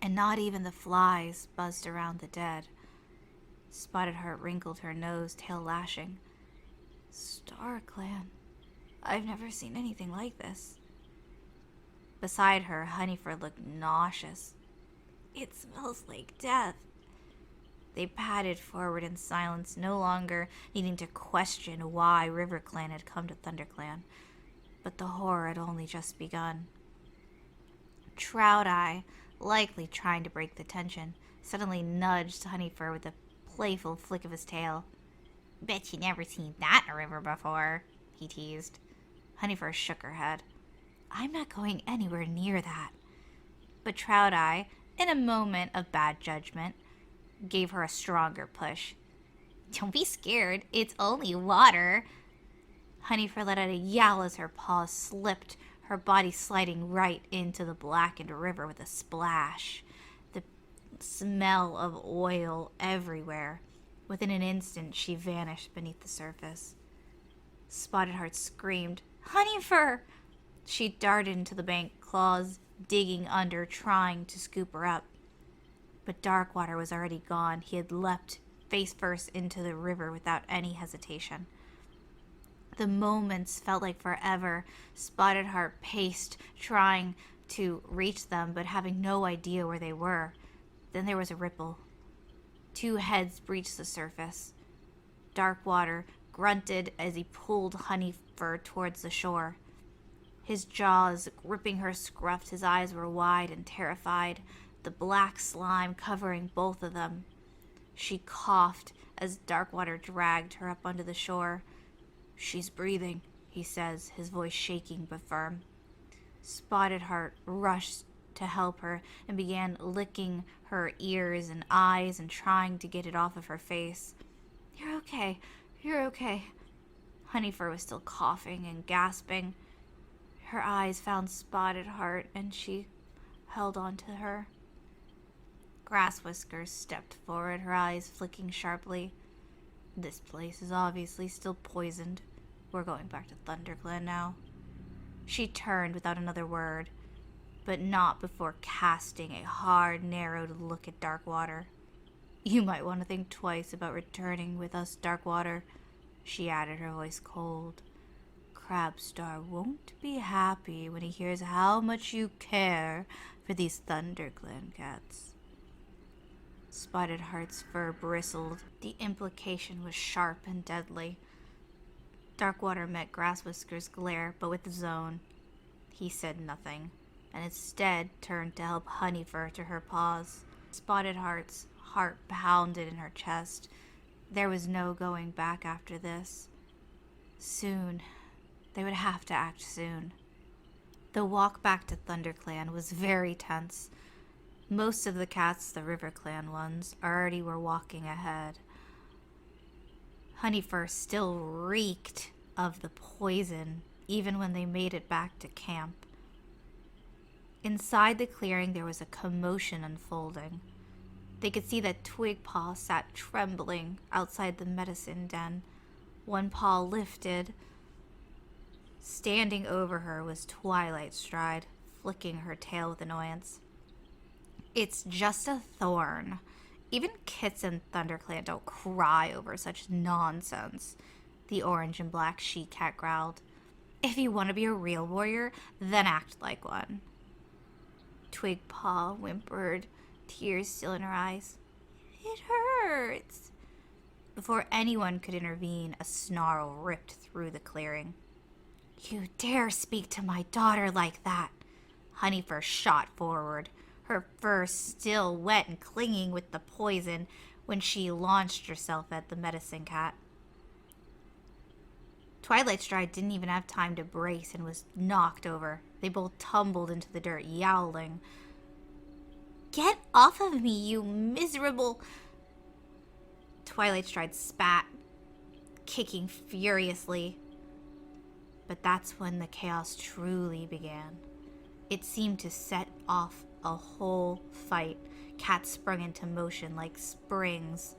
And not even the flies buzzed around the dead. Spottedheart wrinkled her nose, tail lashing. Star Clan. I've never seen anything like this. Beside her, Honeyfur looked nauseous. It smells like death. They padded forward in silence, no longer needing to question why River Clan had come to ThunderClan. But the horror had only just begun. Trout Eye, likely trying to break the tension, suddenly nudged Honeyfur with a playful flick of his tail. Bet you never seen that in a river before, he teased. Honeyfur shook her head. I'm not going anywhere near that. But Trout Eye, in a moment of bad judgment, gave her a stronger push. Don't be scared, it's only water. Honeyfur let out a yell as her paws slipped, her body sliding right into the blackened river with a splash. The smell of oil everywhere. Within an instant, she vanished beneath the surface. Spottedheart screamed, Honeyfur! She darted into the bank, claws digging under, trying to scoop her up. But Darkwater was already gone. He had leapt face first into the river without any hesitation. The moments felt like forever. Spottedheart paced, trying to reach them, but having no idea where they were. Then there was a ripple. Two heads breached the surface. Darkwater grunted as he pulled Honeyfur towards the shore. His jaws gripping her scruffed, his eyes were wide and terrified, the black slime covering both of them. She coughed as Darkwater dragged her up onto the shore. She's breathing, he says, his voice shaking but firm. Spottedheart rushed to help her and began licking her ears and eyes and trying to get it off of her face. You're okay, you're okay. Honeyfur was still coughing and gasping. Her eyes found Spottedheart and she held on to her. Grass Whiskers stepped forward, her eyes flicking sharply. This place is obviously still poisoned. We're going back to ThunderClan now. She turned without another word, but not before casting a hard, narrowed look at Darkwater. You might want to think twice about returning with us, Darkwater, she added, her voice cold. Crabstar won't be happy when he hears how much you care for these ThunderClan cats. Spottedheart's fur bristled. The implication was sharp and deadly. Darkwater met Grass Whisker's glare, but with his own. He said nothing, and instead turned to help Honeyfur to her paws. Spottedheart's heart pounded in her chest. There was no going back after this. Soon. They would have to act soon. The walk back to ThunderClan was very tense. Most of the cats, the RiverClan ones, already were walking ahead. Honeyfur still reeked of the poison, even when they made it back to camp. Inside the clearing, there was a commotion unfolding. They could see that Twigpaw sat trembling outside the medicine den. One paw lifted. Standing over her was Twilightstride, flicking her tail with annoyance. It's just a thorn. Even kits in ThunderClan don't cry over such nonsense, the orange and black she-cat growled. If you want to be a real warrior, then act like one. Twigpaw whimpered, tears still in her eyes. It hurts. Before anyone could intervene, a snarl ripped through the clearing. You dare speak to my daughter like that? Honeyfur shot forward, her fur still wet and clinging with the poison when she launched herself at the medicine cat. Twilightstride didn't even have time to brace and was knocked over. They both tumbled into the dirt, yowling. Get off of me, you miserable... Twilightstride spat, kicking furiously. But that's when the chaos truly began. It seemed to set off a whole fight. Cats sprung into motion like springs.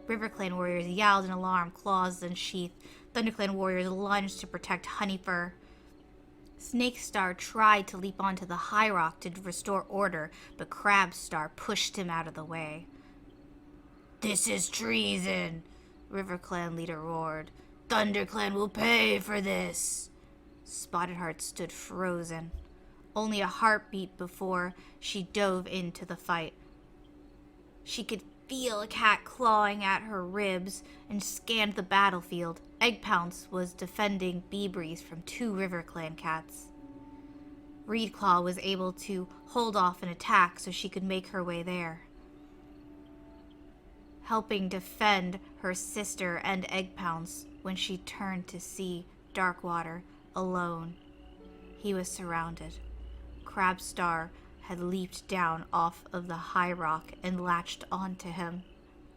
RiverClan warriors yowled in alarm, claws unsheathed. ThunderClan warriors lunged to protect Honeyfur. Snakestar tried to leap onto the high rock to restore order, but Crabstar pushed him out of the way. This is treason, RiverClan leader roared. ThunderClan will pay for this. Spottedheart stood frozen, only a heartbeat before she dove into the fight. She could feel a cat clawing at her ribs and scanned the battlefield. Eggpounce was defending Beebreeze from 2 RiverClan cats. Reedclaw was able to hold off an attack so she could make her way there, helping defend her sister and Eggpounce when she turned to see Darkwater alone. He was surrounded. Crabstar had leaped down off of the high rock and latched onto him.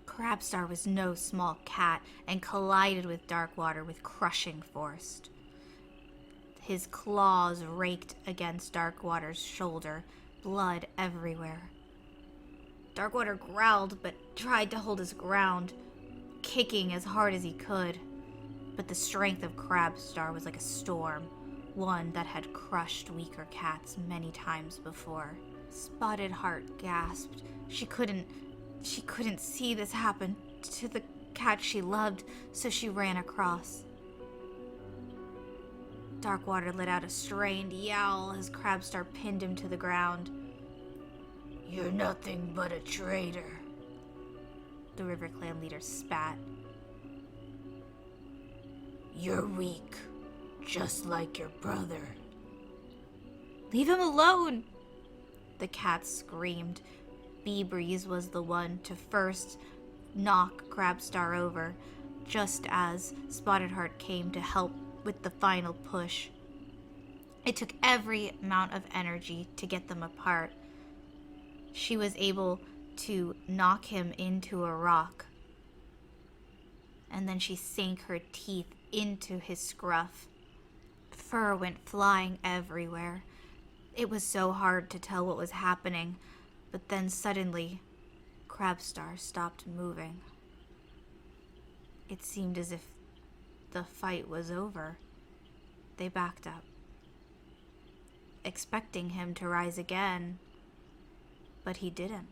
Crabstar was no small cat and collided with Darkwater with crushing force. His claws raked against Darkwater's shoulder, blood everywhere. Darkwater growled but tried to hold his ground, kicking as hard as he could. But the strength of Crabstar was like a storm, one that had crushed weaker cats many times before. Spottedheart gasped. She couldn't see this happen to the cat she loved, so she ran across. Darkwater let out a strained yowl as Crabstar pinned him to the ground. You're nothing but a traitor, the RiverClan leader spat. You're weak, just like your brother. Leave him alone, the cat screamed. Beebreeze was the one to first knock Crabstar over, just as Spottedheart came to help with the final push. It took every amount of energy to get them apart. She was able to knock him into a rock, and then she sank her teeth into his scruff. Fur went flying everywhere. It was so hard to tell what was happening, but then suddenly, Crabstar stopped moving. It seemed as if the fight was over. They backed up, expecting him to rise again, but he didn't.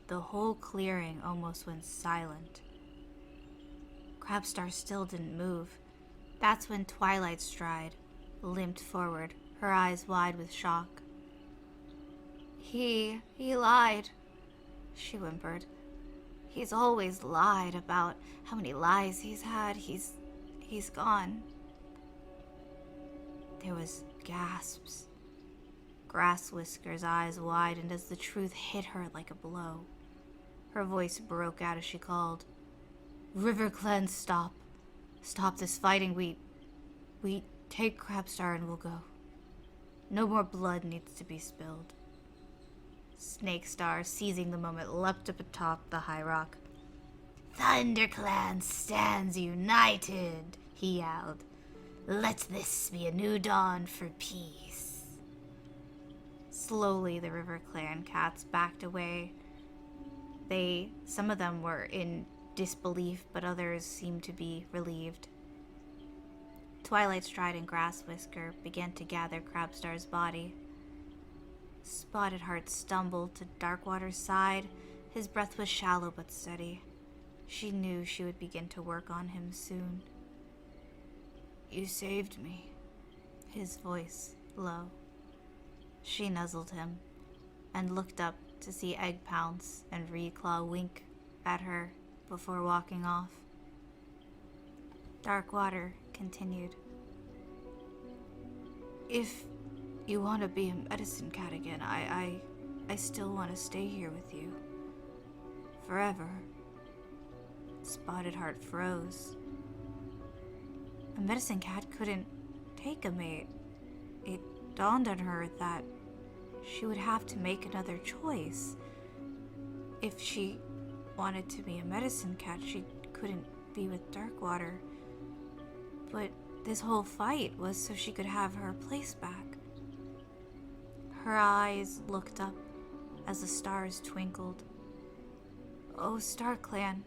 The whole clearing almost went silent. Crabstar still didn't move. That's when Twilightstride limped forward, her eyes wide with shock. He lied, she whimpered. He's always lied about how many lives he's had. He's gone. There was gasps. Grass Whisker's eyes widened as the truth hit her like a blow. Her voice broke out as she called, RiverClan, stop. Stop this fighting. We take Crabstar and we'll go. No more blood needs to be spilled. Snake Star, seizing the moment, leapt up atop the high rock. ThunderClan stands united, he yelled. Let this be a new dawn for peace. Slowly, the River Clan cats backed away. Some of them were in disbelief, but others seemed to be relieved. Twilight Stride and Grass Whisker began to gather Crabstar's body. Spottedheart stumbled to Darkwater's side. His breath was shallow but steady. She knew she would begin to work on him soon. You saved me, his voice low. She nuzzled him and looked up to see Egg pounce and Reclaw wink at her before walking off. Darkwater continued. If you want to be a medicine cat again, I still want to stay here with you. Forever. Spottedheart froze. A medicine cat couldn't take a mate. It dawned on her that she would have to make another choice. If she wanted to be a medicine cat, she couldn't be with Darkwater. But this whole fight was so she could have her place back. Her eyes looked up as the stars twinkled. Oh, StarClan.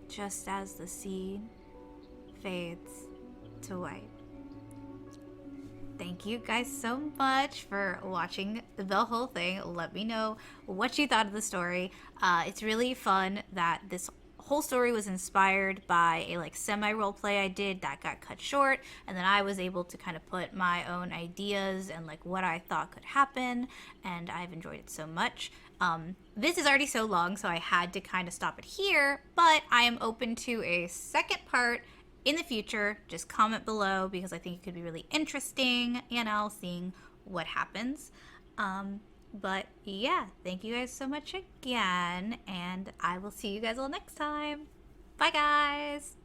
Just as the scene fades to white. Thank you guys so much for watching the whole thing. Let me know what you thought of the story. It's really fun that this whole story was inspired by a semi roleplay I did that got cut short, and then I was able to kind of put my own ideas and what I thought could happen, and I've enjoyed it so much. This is already so long, so I had to kind of stop it here, but I am open to a second part in the future. Just comment below because I think it could be really interesting, seeing what happens. But yeah, thank you guys so much again, and I will see you guys all next time. Bye, guys!